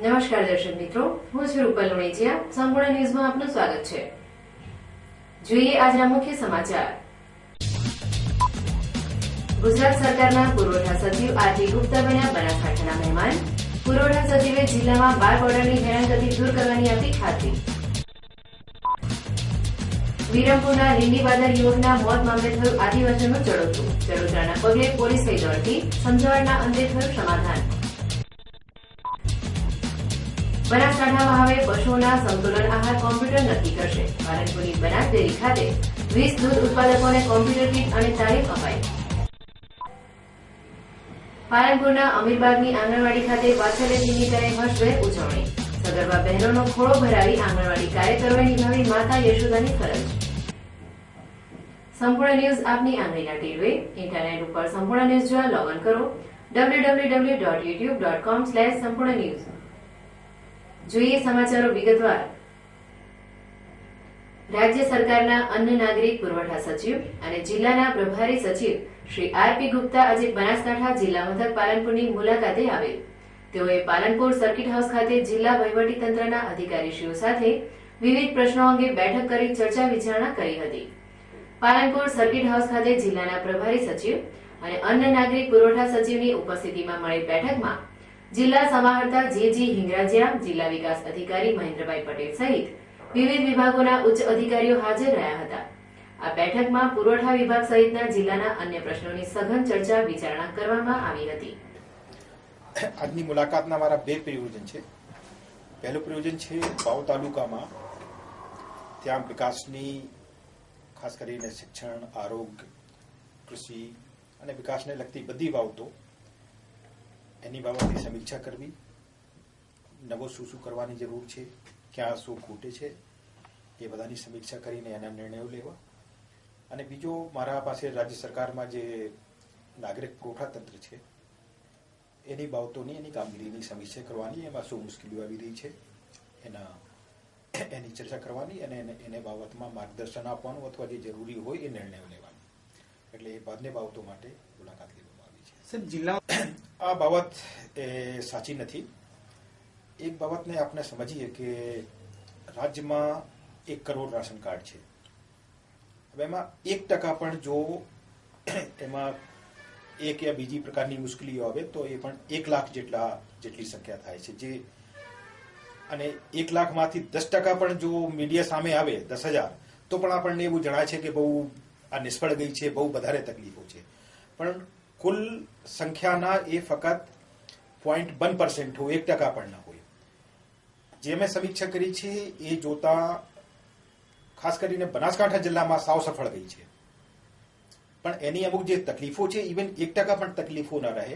નમસ્કાર દર્શક મિત્રો, હું છું રૂપલ લુણીચિયા. સંપૂર્ણ ન્યૂઝમાં આપનું સ્વાગત છે. જોઈએ આજના મુખ્ય સમાચાર. ગુજરાત સરકારના પુરવઠા સચિવ આરપી ગુપ્તા બન્યા બનાસકાંઠાના મહેમાન. પુરવઠા સચિવે જિલ્લામાં બાર બોર્ડરની હેરાનગતિ દૂર કરવાની આપી ખાતરી. વિરમપુરના લીંડીવાદર યુવકના મોત મામલે થયું આદિવાસીનું ચડોતરું. ચડોતરાના પગલે પોલીસ થઈ દોડતી. સમજાવટના અંતે થયું સમાધાન. બનાસકાંઠામાં હવે પશુઓના સંતુલન આહાર કોમ્પ્યુટર નક્કી કરશે. પાલનપુરની બનાસ ડેરી ખાતે 20 દૂધ ઉત્પાદકોને કોમ્પ્યુટર કીટ અને તાલીમ અપાઈ. પાલનપુરના અમીરબાગની આંગણવાડી ખાતે વાત્સલ્યજીની કરે હર્ષભેર ઉજવણી. સગર્ભા બહેનોનો ખોળો ભરાવી આંગણવાડી કાર્યકરોએ નિભાવી માતા યશોદાની ફરજ. સંપૂર્ણ ન્યૂઝ આપની આંગળીના ટેરવે. ઇન્ટરનેટ ઉપર સંપૂર્ણ ન્યૂઝ જોવા લોગન કરો www.youtube.com/સંપૂર્ણ ન્યૂઝ. જોઈએ સમાચારો વિગતવાર. રાજ્ય સરકારના અન્ન નાગરિક પુરવઠા સચિવ અને જિલ્લાના પ્રભારી સચિવ શ્રી આરપી ગુપ્તા આજે બનાસકાંઠા જિલ્લા મથક પાલનપુરની મુલાકાતે આવેલ. તેઓએ પાલનપુર સર્કિટ હાઉસ ખાતે જિલ્લા વહીવટીતંત્રના અધિકારીશ્રીઓ સાથે વિવિધ પ્રશ્નો અંગે બેઠક કરી ચર્ચા વિચારણા કરી હતી. પાલનપુર સર્કિટ હાઉસ ખાતે જિલ્લાના પ્રભારી સચિવ અને અન્ન નાગરિક પુરવઠા સચિવની ઉપસ્થિતિમાં મળેલ બેઠકમાં જિલ્લા સમાહર્તા જે હિંગરાજિયા, જિલ્લા વિકાસ અધિકારી મહેન્દ્રભાઈ પટેલ સહિત વિવિધ વિભાગોના ઉચ્ચ અધિકારીઓ હાજર રહ્યા હતા. આ બેઠકમાં પુરવઠા વિભાગ સહિતના જિલ્લાના અન્ય પ્રશ્નોની સઘન ચર્ચા વિચારણા કરવામાં આવી હતી. આજની મુલાકાતના મારા બે પ્રયોજન છે. પહેલું પ્રયોજન છે વાવ તાલુકામાં ત્યાં વિકાસની ખાસ કરીને શિક્ષણ, આરોગ્ય, કૃષિ અને વિકાસને લગતી બધી બાબતો એની બાબતની સમીક્ષા કરવી, નવો શું કરવાની જરૂર છે, ક્યાં શું ખૂટે છે, એ બધાની સમીક્ષા કરીને એના નિર્ણયો લેવા. અને બીજો મારા પાસે રાજ્ય સરકારમાં જે નાગરિક પુરવઠા તંત્ર છે એની બાબતોની એની કામગીરીની સમીક્ષા કરવાની, એમાં શું મુશ્કેલીઓ આવી રહી છે એની ચર્ચા કરવાની અને એને બાબતમાં માર્ગદર્શન આપવાનું અથવા જે જરૂરી હોય એ નિર્ણયો લેવાનું. એટલે એ બંને બાબતો માટે મુલાકાત લેવામાં આવી છે. સાહેબ, જિલ્લા આ બાબત સાચી નથી. એક બાબતને આપણે સમજીએ કે રાજ્યમાં 1 કરોડ રાશન કાર્ડ છે. હવે એમાં 1% પણ જો એમાં એક યા બીજી પ્રકારની મુશ્કેલીઓ આવે તો એ પણ 1 લાખ જેટલી સંખ્યા થાય છે. જે અને 1 લાખમાંથી 10% પણ જો મીડિયા સામે આવે 10,000 તો પણ આપણને એવું જણાય છે કે બહુ આ નિષ્ફળ ગઈ છે, બહુ વધારે તકલીફો છે. પણ કુલ સંખ્યાના એ ફક્ત 0.1% હોય, 1% પણ ના હોય. જે મેં સમીક્ષા કરી છે એ જોતા ખાસ કરીને બનાસકાંઠા જિલ્લામાં સાવ સફળ ગઈ છે. પણ એની અમુક જે તકલીફો છે, ઇવન 1% પણ તકલીફો ન રહે.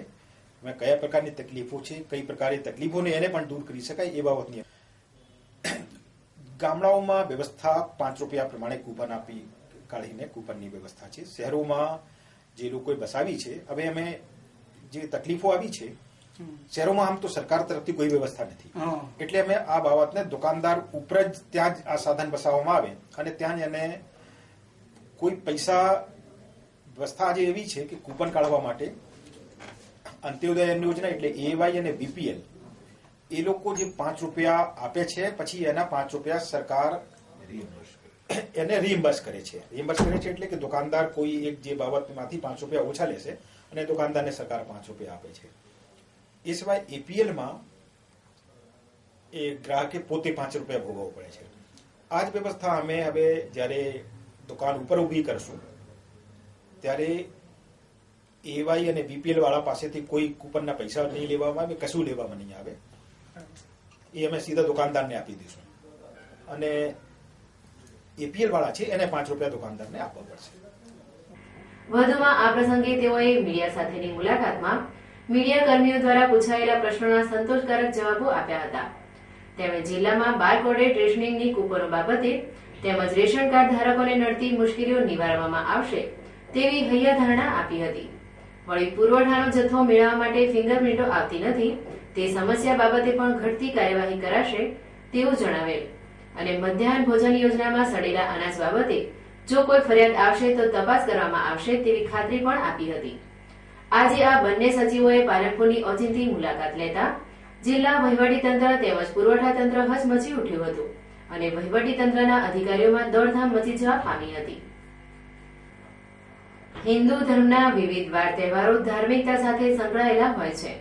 મેં કયા પ્રકારની તકલીફો છે, કઈ પ્રકારની તકલીફોને એને પણ દૂર કરી શકાય એ બાબતની. ગામડાઓમાં વ્યવસ્થા 5 રૂપિયા પ્રમાણે કૂપન આપી કાઢીને કૂપનની વ્યવસ્થા છે. શહેરોમાં જે લોકોએ બસાવી છે, હવે અમે જે તકલીફો આવી છે શહેરોમાં આમ તો સરકાર તરફથી કોઈ વ્યવસ્થા નથી. એટલે અમે આ બાબતને દુકાનદાર ઉપર જ ત્યાં જ આ સાધન બસાવવામાં આવે અને ત્યાં જ એને કોઈ પૈસા વ્યવસ્થા આજે એવી છે કે કૂપન કાઢવા માટે અંત્યોદય યોજના એટલે AY અને BPL એ લોકો જે 5 રૂપિયા આપે છે, પછી એના 5 રૂપિયા સરકાર એને રીઇમ્બર્સ કરે છે. રીઇમ્બર્સ કરે છે એટલે કે દુકાનદાર કોઈ એક જે બાબતમાંથી 5 રૂપિયા ઓછા લેશે અને દુકાનદારને સરકાર 5 રૂપિયા આપે છે. એ સિવાય APLમાં એ ગ્રાહકે પોતે 5 રૂપિયા ભોગવવો પડે છે. આ જ વ્યવસ્થા અમે હવે જ્યારે દુકાન ઉપર ઊભી કરશું ત્યારે AY અને BPL વાળા પાસેથી કોઈ કૂપનના પૈસા નહીં લેવામાં આવે, કશું લેવામાં નહીં આવે. એ અમે સીધા દુકાનદારને આપી દઈશું અને APL વાળા છે એને 5 રૂપિયા દુકાનદારને આપવા પડશે. વધુમાં આ પ્રસંગે તેઓએ મીડિયા સાથેની મુલાકાતમાં મીડિયા કર્મીઓ દ્વારા પૂછાયેલા પ્રશ્નોના સંતોષકારક જવાબો આપ્યા હતા. તેમણે જિલ્લામાં બારકોડેડ રેશનિંગની કૂપનો બાબતે તેમજ રેશન કાર્ડ ધારકોને નડતી મુશ્કેલીઓ નિવારવામાં આવશે તેવી હૈયાધારણા આપી હતી. વળી પુરવઠાનો જથ્થો મેળવવા માટે ફિંગરપ્રિન્ટો આવતી નથી તે સમસ્યા બાબતે પણ ઘટતી કાર્યવાહી કરાશે તેવું જણાવેલ. અને મધ્યાહન ભોજન યોજનામાં સડેલા અનાજ બાબતે જો કોઈ ફરિયાદ આવશે તો તપાસ કરવામાં આવશે તેવી ખાતરી પણ આપી હતી. આજે આ બંને સચિવોએ પાલનપુરની ઓચિંતી મુલાકાત લેતા જિલ્લા વહીવટીતંત્ર તેમજ પુરવઠા તંત્ર હચમચી ઉઠ્યું હતું અને વહીવટીતંત્રના અધિકારીઓમાં દોડધામ મચી જવા પામી હતી. હિન્દુ ધર્મના વિવિધ વાર તહેવારો ધાર્મિકતા સાથે સંકળાયેલા હોય છે,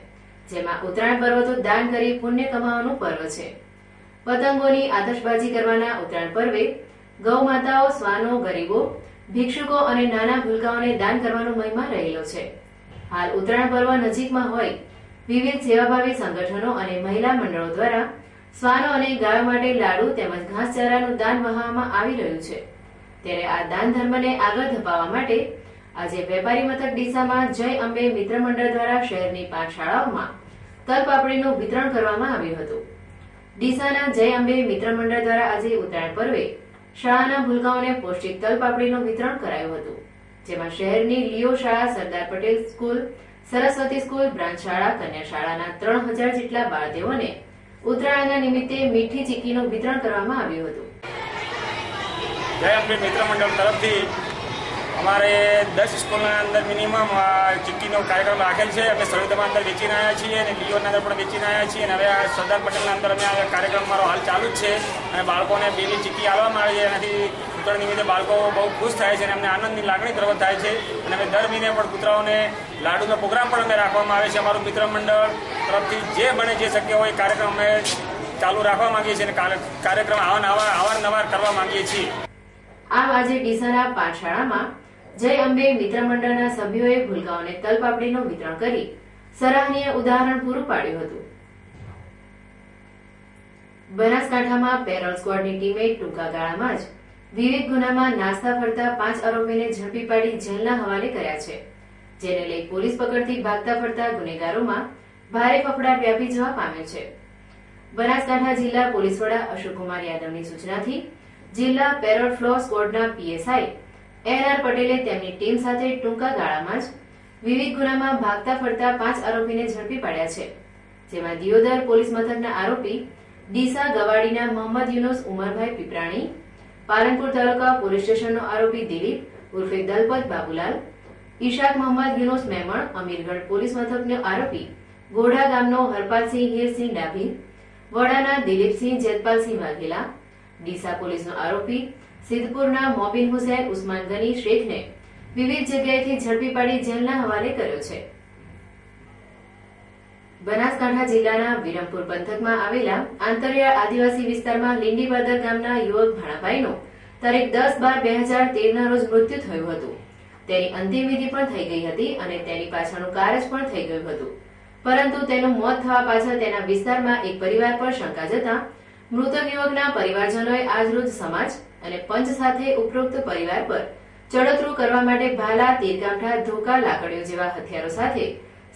જેમાં ઉત્તરાયણ પર્વ તો દાન કરી પુણ્ય કમાવાનું પર્વ છે. પતંગોની આતશબાજી કરવાના ઉત્તરાયણ પર્વે ગૌ માતાઓ, શ્વાનો, ગરીબો, ભિક્ષુકો અને નાના ભૂલકાઓને દાન કરવાનો મહિમા રહેલો છે. હાલ ઉત્તરાયણ પર્વ નજીકમાં હોય વિવિધ સેવાભાવી સંગઠનો અને મહિલા મંડળો દ્વારા શ્વાનો અને ગાયો માટે લાડુ તેમજ ઘાસચારાનું દાન વહાવવામાં આવી રહ્યું છે. ત્યારે આ દાન ધર્મને આગળ ધપાવવા માટે આજે વેપારી મથક ડીસામાં જય અંબે મિત્ર મંડળ દ્વારા શહેરની 5 શાળાઓમાં તલપાપડીનું વિતરણ કરવામાં આવ્યું હતું. ડીસાના જય અંબે મિત્ર મંડળ દ્વારા આજે ઉત્તરાયણ પર્વે શાળાના ભૂલકાઓને પૌષ્ટિક તલપાપડીનું વિતરણ કરાયું હતું, જેમાં શહેરની લિયો શાળા, Sardar Patel school, Saraswati school, branch શાળા, કન્યા શાળાના 3000 જેટલા બાળદેવોને ઉત્તરાયણના નિમિત્તે મીઠી ચીક્કીનું વિતરણ કરવામાં આવ્યું હતું. જય અંબે મિત્ર મંડળ તરફથી અમારે 10 સ્કૂલના અંદર મિનિમમ ચીક્કીનો કાર્યક્રમ રાખેલ છે. અમે સરોદમાં અંદર વેચીને આવ્યા છીએ અને લિયોના અંદર પણ વેચીને આવ્યા છીએ અને હવે આ સરદાર પટેલના અંદર અમે આ કાર્યક્રમ મારો હાલ ચાલુ જ છે અને બાળકોને બેની ચીક્કી આપવામાં આવે છે. એનાથી ઉત્તરાયણ નિમિત્તે બાળકો બહુ ખુશ થાય છે અને અમને આનંદની લાગણી પ્રગટ થાય છે અને અમે દર મહિને પણ કૂતરાઓને લાડુનો પ્રોગ્રામ પણ અમે રાખવામાં આવે છે. અમારું મિત્ર મંડળ તરફથી જે બને જે શક્ય હોય કાર્યક્રમ અમે ચાલુ રાખવા માંગીએ છીએ અને કાર્યક્રમ અવારનવાર કરવા માંગીએ છીએ. આમ આજે ડીસાના 5 શાળામાં જય અંબે મિત્ર મંડળના સભ્યોએ ભૂલકાઓને તલપાપડીનું વિતરણ કરી સરાહનીય ઉદાહરણ પૂરું પાડ્યું હતું. બનાસકાંઠામાં પેરોલ સ્ક્વોડની ટીમે ટૂંકા ગાળામાં જ વિવિધ ગુનામાં નાસ્તા ફરતા 5 આરોપીને ઝડપી પાડી જેલના હવાલે કર્યા છે, જેને લઈ પોલીસ પકડથી ભાગતા ફરતા ગુનેગારોમાં ભારે ફફડાટ વ્યાપી જવા પામ્યો છે. બનાસકાંઠા જિલ્લા પોલીસ વડા અશોકકુમાર યાદવની સૂચનાથી જિલ્લા પેરોલ ફ્લો સ્ક્વોડના પીએસઆઈ NR પટેલે તેમની ટીમ સાથે ટૂંકા ગાળામાં જ વિવિધ ગુનામાં ભાગતા ફરતા 5 આરોપીને ઝડપી પાડ્યા છે, જેમાં દિયોદર પોલીસ મથકના આરોપી ડીસા ગવાડીના મોહમ્મદ યુનુસ ઉમરભાઈ પીપરાણી, પાલનપુર તાલુકા પોલીસ સ્ટેશનનો આરોપી દિલીપ ઉર્ફે દલપત બાબુલાલ, ઈશાક મોહમ્મદ યુનુસ મેમણ, અમીરગઢ પોલીસ મથકનો આરોપી ગોઢા ગામનો હરપાલસિંહ હીરસિંહ ડાભી, વડાના દિલીપસિંહ જેતપાલસિંહ વાઘેલા, ડીસા પોલીસનો આરોપી સિદ્ધપુરના મોબિન હુસૈન ઉસ્માન ગની શેખને વિવિધ જગ્યાએથી ઝડપી પાડી જેલના હવાલે કર્યો છે. બનાસકાંઠા જિલ્લાના વિરમપુર પંથકમાં આવેલા આંતરિયાળ આદિવાસી વિસ્તારમાં લીંડીબાદર ગામના યુવક ભાણાભાઈનું તારીખ 10/12/2013ના રોજ મૃત્યુ થયું હતું. તેની અંતિમ વિધિ પણ થઈ ગઈ હતી અને તેની પાછળનું કાર્ય પણ થઈ ગયું હતું, પરંતુ તેનું મોત થવા પાછળ તેના વિસ્તારમાં એક પરિવાર પર શંકા જતા મૃતક યુવકના પરિવારજનોએ આજરોજ સમાજ અને પંચ સાથે ઉપરોક્ત પરિવાર પર ચડોતરું કરવા માટે ભાલા, તીરકાંઠા, ધોકા, લાકડીઓ જેવા હથિયારો સાથે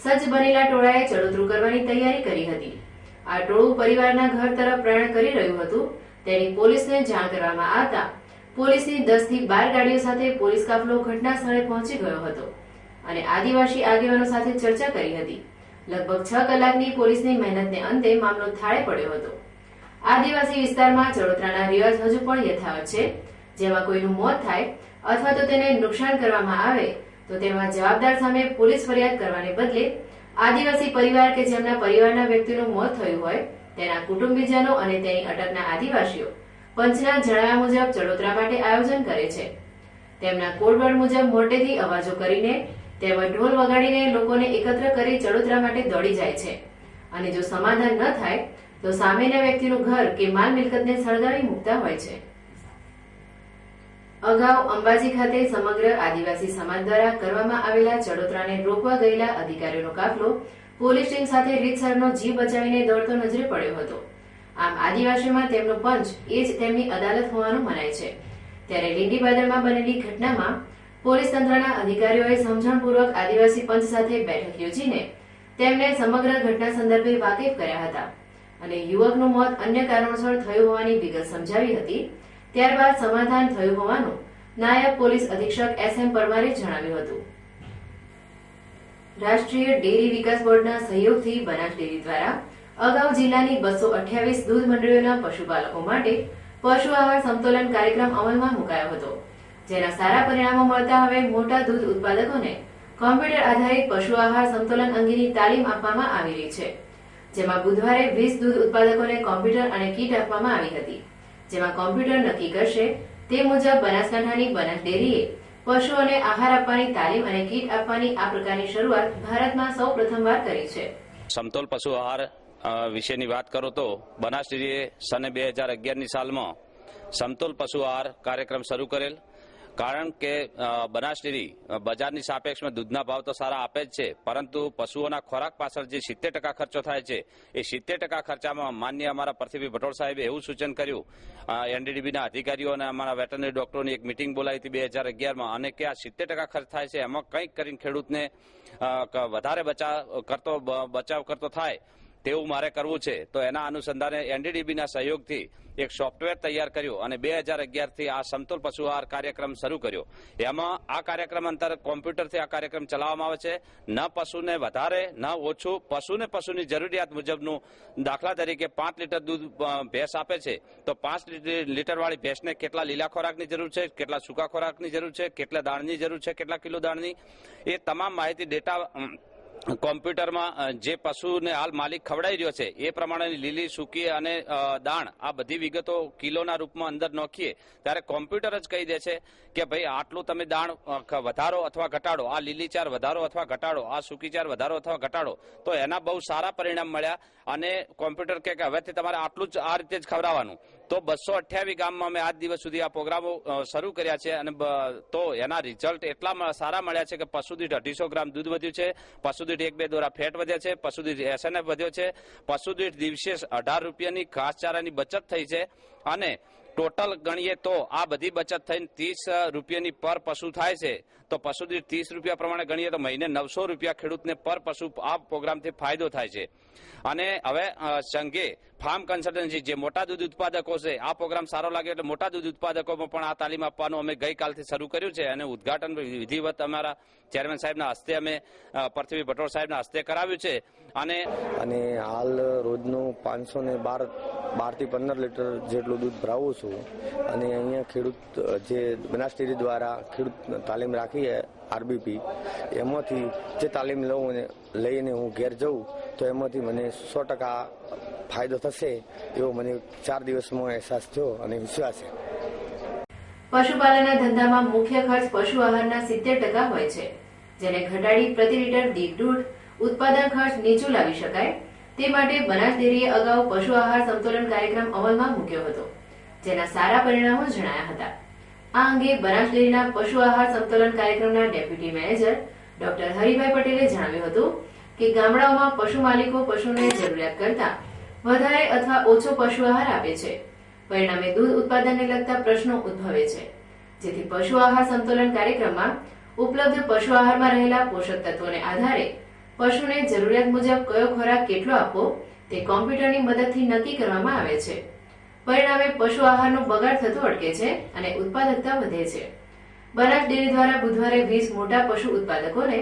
સજ્જ બનેલા ટોળાએ ચડોતરું કરવાની તૈયારી કરી હતી. આ ટોળું પરિવારના ઘર તરફ પ્રયાણ કરી રહ્યું હતું. તેની પોલીસને જાણ કરવામાં આવતા પોલીસની 10 થી 12 ગાડીઓ સાથે પોલીસ કાફલો ઘટના સ્થળે પહોંચી ગયો હતો અને આદિવાસી આગેવાનો સાથે ચર્ચા કરી હતી. લગભગ 6 કલાકની પોલીસની મહેનતને અંતે મામલો થાળે પડ્યો હતો. આદિવાસી વિસ્તારમાં ચડોતરાના રિવાજ હજુ પણ યથાવત છે, જેમાં કોઈનું મોત થાય અથવા તો તેને નુકસાન કરવામાં આવે તો તેમાં જવાબદાર સામે પોલીસ ફરિયાદ કરવાને બદલે આદિવાસી પરિવાર કે જેમના પરિવારના વ્યક્તિનું મોત થયું હોય તેના કુટુંબીજનો અને તેની અટકના આદિવાસીઓ પંચના જણાવ્યા મુજબ ચડોતરા માટે આયોજન કરે છે. તેમના કોડવર્ડ મુજબ મોટેથી અવાજો કરીને તેમજ ઢોલ વગાડીને લોકોને એકત્ર કરી ચડોતરા માટે દોડી જાય છે અને જો સમાધાન ન થાય તો સામેના વ્યક્તિનું ઘર કે માલ મિલકતને સળગાવી મૂકતા હોય છે. અગાઉ અંબાજી ખાતે સમગ્ર આદિવાસી સમાજ દ્વારા કરવામાં આવેલા ચડોતરાને રોકવા ગયેલા અધિકારીઓનો કાફલો પોલીસ ટીમ સાથે રીતસરનો જીવ બચાવીને દોડતો નજરે પડ્યો હતો. આમ આદિવાસીમાં તેમનો પંચ એ જ તેમની અદાલત હોવાનું મનાય છે. ત્યારે લીંડીબાદરમાં બનેલી ઘટનામાં પોલીસ તંત્રના અધિકારીઓએ સમજણપૂર્વક આદિવાસી પંચ સાથે બેઠક યોજીને તેમને સમગ્ર ઘટના સંદર્ભે વાકેફ કર્યા હતા અને યુવકનું મોત અન્ય કારણોસર થયું હોવાની વિગત સમજાવી હતી. ત્યારબાદ સમાધાન થયું હોવાનું નાયબ પોલીસ અધિક્ષક SM પરમારે જણાવ્યું હતું. રાષ્ટ્રીય ડેરી વિકાસ બોર્ડના સહયોગથી બનાસ ડેરી દ્વારા અગાઉ જિલ્લાની 228 દૂધ મંડળીઓના પશુપાલકો માટે પશુ આહાર સમતોલન કાર્યક્રમ અમલમાં મુકાયો હતો, જેના સારા પરિણામો મળતા હવે મોટા દૂધ ઉત્પાદકોને કોમ્પ્યુટર આધારિત પશુ આહાર સમતોલન અંગેની તાલીમ આપવામાં આવી રહી છે. જેમાં બુધવારે 20 દૂધ ઉત્પાદકોને કોમ્પ્યુટર અને કીટ આપવામાં આવી હતી, જેમાં કોમ્પ્યુટર નક્કી કરશે તે મુજબ બનાસકાંઠાની બનાસ ડેરીએ પશુઓને આહાર આપવાની તાલીમ અને કીટ આપવાની આ પ્રકારની શરૂઆત ભારતમાં સૌ પ્રથમવાર કરી છે. સમતોલ પશુ આહાર વિશેની વાત કરું તો બનાસ ડેરીએ સને 2011ની સાલમાં સમતોલ પશુ આહાર કાર્યક્રમ શરૂ કરેલ. કારણ કે બનાસ ડેરી બજારની સાપેક્ષમાં દૂધના ભાવ તો સારા આપે જ છે, પરંતુ પશુઓના ખોરાક પાછળ જે 70% ખર્ચો થાય છે એ 70% ખર્ચામાં માન્ય અમારા પૃથ્વી ભટોળ સાહેબે એવું સૂચન કર્યું એનડીડીબીના અધિકારીઓ અને અમારા વેટરનરી ડોક્ટરોની એક મિટિંગ બોલાવી હતી 2011માં, અને કે આ 70% ખર્ચ થાય છે એમાં કંઈક કરીને ખેડૂતને વધારે બચાવ કરતો થાય તેવું મારે કરવું છે. તો એના અનુસંધાને એનડીડીબીના સહયોગથી એક સોફ્ટવેર તૈયાર કર્યું અને 2011થી આ સમતોલ પશુ આહાર કાર્યક્રમ શરૂ કર્યો. એમાં આ કાર્યક્રમ અંતર્ગત કોમ્પ્યુટરથી આ કાર્યક્રમ ચલાવવામાં આવે છે. ન પશુને વધારે ન ઓછું, પશુની જરૂરિયાત મુજબનું. દાખલા તરીકે 5 લીટર દૂધ ભેંસ આપે છે તો 5 લીટરવાળી ભેંસને કેટલા લીલા ખોરાકની જરૂર છે, કેટલા સૂકા ખોરાકની જરૂર છે, કેટલા દાણની જરૂર છે, કેટલા કિલો દાણની, એ તમામ માહિતી ડેટા કોમ્પ્યુટરમાં જે પશુને હાલ માલિક ખવડાવી રહ્યો છે એ પ્રમાણેની લીલી, સૂકી અને દાણ આ બધી વિગતો કિલોના રૂપમાં અંદર નાખીએ ત્યારે કોમ્પ્યુટર જ કહી દે છે કે ભાઈ આટલું તમે દાણ વધારો અથવા ઘટાડો, આ લીલી ચાર વધારો અથવા ઘટાડો, આ સૂકી ચાર વધારો અથવા ઘટાડો. તો એના બહુ સારા પરિણામ મળ્યા અને કોમ્પ્યુટર કે હવેથી તમારે આટલું જ આ રીતે જ ખવડાવવાનું. તો 228 ગામમાં અમે આજ દિવસ સુધી આ પ્રોગ્રામો શરૂ કર્યા છે અને તો એના રિઝલ્ટ એટલા સારા મળ્યા છે કે પશુદીઠ 250 ગ્રામ દૂધ વધ્યું છે, પશુદીઠ 1-2 દોરા ફેટ વધ્યા છે, પશુદીઠ એસએનએફ વધ્યો છે, પશુદીઠ દિવસે 18 રૂપિયાની ઘાસચારાની બચત થઈ છે અને ટોટલ ગણીએ તો આ બધી બચત થઈને 30 રૂપિયાની પર પશુ થાય છે. તો પશુદીઠ 30 રૂપિયા પ્રમાણે ગણીએ તો મહિને 900 રૂપિયા ખેડૂતને પર પશુ આ પ્રોગ્રામથી ફાયદો થાય છે. અને હવે સંઘે ફાર્મ કન્સલ્ટન્સી જે મોટા દૂધ ઉત્પાદકો છે આ પ્રોગ્રામ સારો લાગે એટલે મોટા દૂધ ઉત્પાદકોમાં પણ આ તાલીમ આપવાનું અમે ગઈકાલથી શરૂ કર્યું છે અને ઉદઘાટન વિધિવત અમારા ચેરમેન સાહેબના હસ્તે અમે પૃથ્વી ભટોળ સાહેબના હસ્તે કરાવ્યું છે. અને હાલ રોજનું 512 થી 15 લીટર જેટલું દૂધ ભરાવું છું અને અહીંયા ખેડૂત જે બનાસ ડેરી દ્વારા ખેડૂત તાલીમ રાખી છે આરબીપી, એમાંથી જે તાલીમ લઈને હું ઘેર જઉં તો એમાંથી મને 100% ફાયદો થશે એવો મને 4 દિવસમાં અહેસાસ થયો અને વિશ્વાસ છે. પશુપાલનના ધંધામાં મુખ્ય ખર્ચ પશુ આહારના 70% હોય છે, જેને ઘટાડી પ્રતિ લીટર દીઠ દૂધ ઉત્પાદન ખર્ચ નીચું લાવી શકાય તે માટે બનાસ ડેરીએ અગાઉ પશુ આહાર સમતોલન કાર્યક્રમ અમલમાં મૂક્યો હતો, જેના સારા પરિણામો જણાયા હતા. આ અંગે બનાસ ડેરીના પશુ આહાર સમતોલન કાર્યક્રમના ડેપ્યુટી મેનેજર ડોક્ટર હરિભાઈ પટેલે જણાવ્યું હતું કે ગામડાઓમાં પશુ માલિકો પશુને જરૂરિયાત કરતા વધારે અથવા ઓછો પશુ આહાર આપે છે, પરિણામે દૂધ ઉત્પાદનને લગતા પ્રશ્નો ઉદ્ભવે છે. જેથી પશુ આહાર સમતોલન કાર્યક્રમમાં ઉપલબ્ધ પશુ આહારમાં રહેલા પોષક તત્વોને આધારે પશુને જરૂરિયાત મુજબ કયો ખોરાક કેટલો આપવો તે કોમ્પ્યુટરની મદદથી નક્કી કરવામાં આવે છે. પરિણામે પશુ આહારનો બગાડ થતો અટકે છે અને ઉત્પાદકતા વધે છે. બનાસ ડેરી દ્વારા બુધવારે 20 મોટા પશુ ઉત્પાદકોને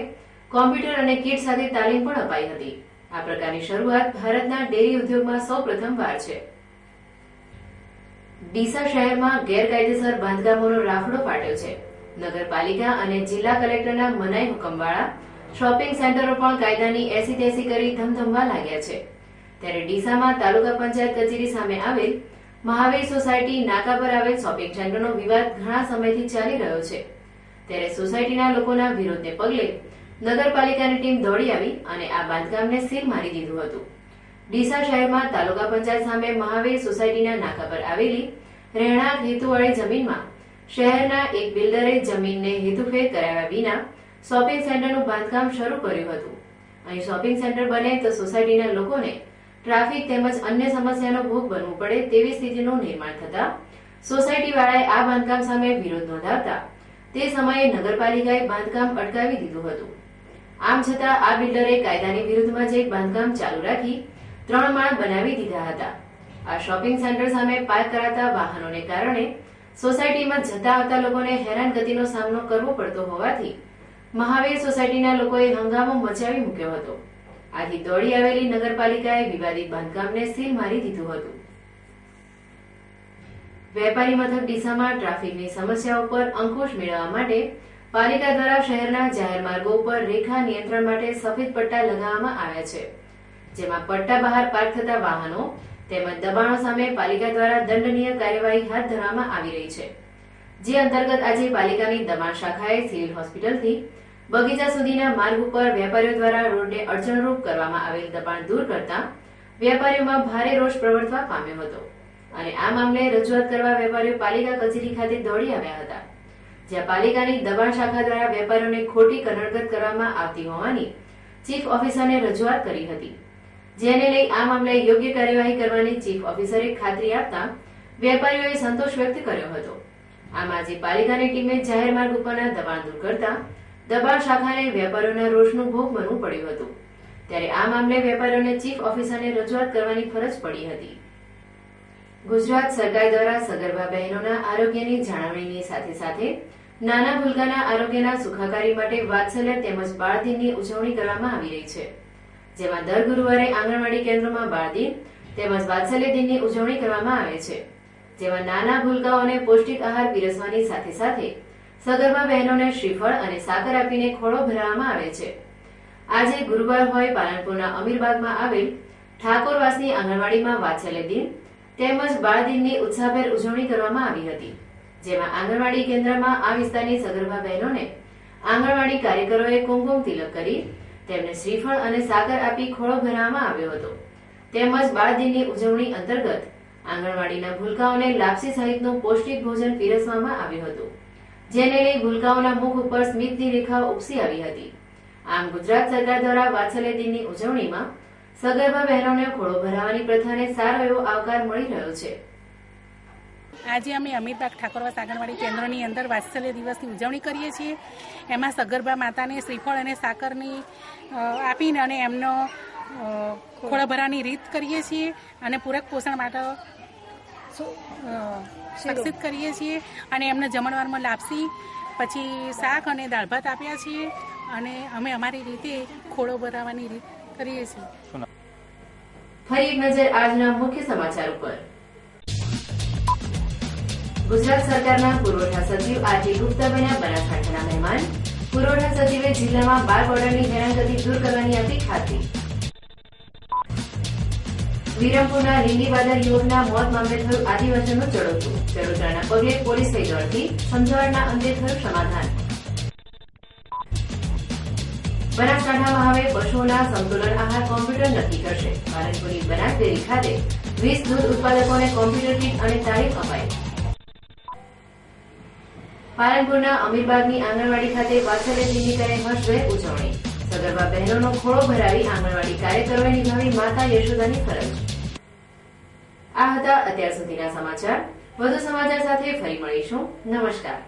કોમ્પ્યુટર અને કીટ સાથે તાલીમ પણ અપાઈ હતી. આ પ્રકારની શરૂઆત ભારતના ડેરી ઉદ્યોગમાં સૌ પ્રથમવાર છે. ડીસા શહેરમાં ગેરકાયદેસર બાંધકામોનો રાફડો ફાટ્યો છે. નગરપાલિકા અને જિલ્લા કલેક્ટરના મનાઈ હુકમવાળા શોપિંગ સેન્ટરો પણ કાયદાની એસી તેસી કરી ધમધમવા લાગ્યા છે. ત્યારે ડીસામાં તાલુકા પંચાયત કચેરી સામે આવેલ મહાવીર સોસાયટી નાકા પર આવેલ શોપિંગ સેન્ટરનો વિવાદ ઘણા સમયથી ચાલી રહ્યો છે. ત્યારે સોસાયટીના લોકોના વિરોધને પગલે નગરપાલિકાની ટીમ દોડી આવી અને આ બાંધકામને સીલ મારી દીધું હતું. ડીસા શહેરમાં તાલુકા પંચાયત સામે મહાવીર સોસાયટીના નાકા પર આવેલી રહેણાંક હેતુવાળી જમીનમાં શહેરના એક બિલ્ડરે જમીનને હેતુફેર કરાવ્યા વિના શોપિંગ સેન્ટરનું બાંધકામ શરૂ કર્યું હતું. અહીં શોપિંગ સેન્ટર બને તો સોસાયટીના લોકોને ટ્રાફિક તેમજ અન્ય સમસ્યાનો ભોગ બનવું પડે તેવી સ્થિતિનું નિર્માણ થતા સોસાયટીવાળાએ આ બાંધકામ સામે વિરોધ નોંધાવતા તે સમયે નગરપાલિકાએ બાંધકામ અટકાવી દીધું હતું. આમ છતાં આ બિલ્ડરે કાયદાની વિરુદ્ધમાં જઈ બાંધકામ ચાલુ રાખી 3 માળ બનાવી દીધા હતા. આ શોપિંગ સેન્ટર સામે પાર્ક કરાતા વાહનોને કારણે સોસાયટીમાં જતા આવતા લોકોને હેરાનગતિનો સામનો કરવો પડતો હોવાથી મહાવીર સોસાયટીના લોકોએ હંગામો મચાવી મૂક્યો હતો. આથી દોડી આવેલી નગરપાલિકાએ વિવાદિત બાંધકામને સીલ મારી દીધું હતું. વેપારી મથક ડીસામાં ટ્રાફિકની સમસ્યા ઉપર અંકુશ મેળવવા માટે પાલિકા દ્વારા શહેરના જાહેર માર્ગો ઉપર રેખા નિયંત્રણ માટે સફેદ પટ્ટા લગાવવામાં આવ્યા છે. જેમાં પટ્ટા બહાર પાર્ક થતા વાહનો તેમજ દબાણો સામે પાલિકા દ્વારા દંડનીય કાર્યવાહી હાથ ધરવામાં આવી રહી છે, જે અંતર્ગત આજે પાલિકાની દબાણ શાખાએ સિવિલ હોસ્પિટલથી બગીચા સુધીના માર્ગ ઉપર વેપારીઓ દ્વારા રોડને અડચણરૂપ કરવામાં આવેલ દબાણ દૂર કરતા વેપારીઓમાં ભારે રોષ પ્રવર્તવા પામ્યો હતો અને આ મામલે રજૂઆત કરવા વેપારીઓ પાલિકા કચેરી ખાતે દોડી આવ્યા હતા, જ્યાં પાલિકાની દબાણ શાખા દ્વારા વેપારીઓને ખોટી કનડગત કરવામાં આવતી હોવાની ચીફ ઓફિસરને રજૂઆત કરી હતી, જેને લઈ આ મામલે યોગ્ય કાર્યવાહી કરવાની ચીફ ઓફિસરે ખાતરી આપતા વેપારીઓએ સંતોષ વ્યક્ત કર્યો હતો। આમ આજે પાલિકાની ટીમે જાહેર માર્ગ ઉપરના દબાણ દૂર કરતા દબાણ શાખાને વેપારીઓના રોષનું ભોગ બનવું પડ્યું હતું, ત્યારે આ મામલે વેપારીઓને ચીફ ઓફિસરને રજૂઆત કરવાની ફરજ પડી હતી। ગુજરાત સરકાર દ્વારા સગર્ભા બહેનોના આરોગ્યની જાળવણીની સાથે સાથે નાના ભૂલકાના આરોગ્યના સુખાકારી માટે વાત્સલ્ય તેમજ બાળદિનની ઉજવણી કરવામાં આવી રહી છે, જેમાં દર ગુરુવારે આંગણવાડી કેન્દ્રોમાં બાળદિન તેમજ વાત્સલ્ય દિનની ઉજવણી કરવામાં આવે છે, જેમાં નાના ભૂલકાઓને પૌષ્ટિક આહાર પીરસવાની સાથે સાથે સગર્ભા બહેનોને શ્રીફળ અને સાકર આપીને ખોળો ભરાવવામાં આવે છે। આજે ગુરુવાર હોય પાલનપુરના અમીરબાગમાં આવેલ ઠાકોરવાસની આંગણવાડીમાં વાત્સલ્ય દિન તેમજ બાળદિનની ઉત્સાહભેર ઉજવણી કરવામાં આવી હતી, જેમાં આંગણવાડી કેન્દ્રમાં આ વિસ્તારની સગર્ભા બહેનોને આંગણવાડી કાર્યકરોએ કુમકુમ તિલક કરી તેમને શ્રીફળ અને સાકર આપી ખોળો ભરાવવામાં આવ્યો હતો, તેમજ બાળદિનની ઉજવણી અંતર્ગત આંગણવાડીના ભૂલકાઓને લાપસી સહિતનું પૌષ્ટિક ભોજન પીરસવામાં આવ્યું હતું, જેને લઈ ભૂલકાઓના મુખ ઉપર સ્મિતની રેખાઓ ઉપસી આવી હતી। આમ ગુજરાત સરકાર દ્વારા વાત્સલ્ય દિનની ઉજવણીમાં સગર્ભા બહેનોને ખોળો ભરાવવાની પ્રથાને સારો એવો આવકાર મળી રહ્યો છે। આજે અમે અમીરબાગ ઠાકોરવાસ આંગણવાડી કેન્દ્રોની અંદર વાત્સલ્ય દિવસની ઉજવણી કરીએ છીએ। એમાં સગર્ભા માતાને શ્રીફળ અને સાકરની આપીને અને એમનો ખોળો ભરવાની રીત કરીએ છીએ અને પૂરક પોષણ માટે સક્ષિત કરીએ છીએ અને એમને જમણવારમાં લાપસી પછી શાક અને દાળ ભાત આપ્યા છીએ અને અમે અમારી રીતે ખોળો ભરાવવાની રીત કરીએ છીએ। ફરી એક નજર આજના મુખ્ય સમાચાર ઉપર। ગુજરાત સરકારના પુરવઠા સચિવ આરટી ગુપ્તા બન્યા બનાસકાંઠાના મહેમાન। પુરવઠા સચિવે જિલ્લામાં બાળ બોર્ડરની હેરાનગતિ દૂર કરવાની આપી ખાતરી। વિરમપુરના લીંડીવાદર યુવકના મોત મામલે થયું આદિવાસીનું ચડોતરું, ચડોતરાના પગલે પોલીસ થઈ દોડતી, સમજાવટના અંતે થયું સમાધાન। બનાસકાંઠામાં હવે પશુઓના સંતુલન આહાર કોમ્પ્યુટર નક્કી કરશે। પાલનપુરની બનાસ ડેરી ખાતે 20 દૂધ ઉત્પાદકોને કોમ્પ્યુટર કીટ અને તાલીમ અપાઈ। પાલનપુરના અમીરબાગની આંગણવાડી ખાતે વાત્સલ્ય દિનની કરે હર્ષભેર ઉજવણી। સગર્ભા બહેનોનો ખોળો ભરાવી આંગણવાડી કાર્યકરોએ નિભાવી માતા યશોદાની ફરજ। આ હતા અત્યાર સુધીના સમાચાર। વધુ સમાચાર સાથે ફરી મળીશું। નમસ્કાર।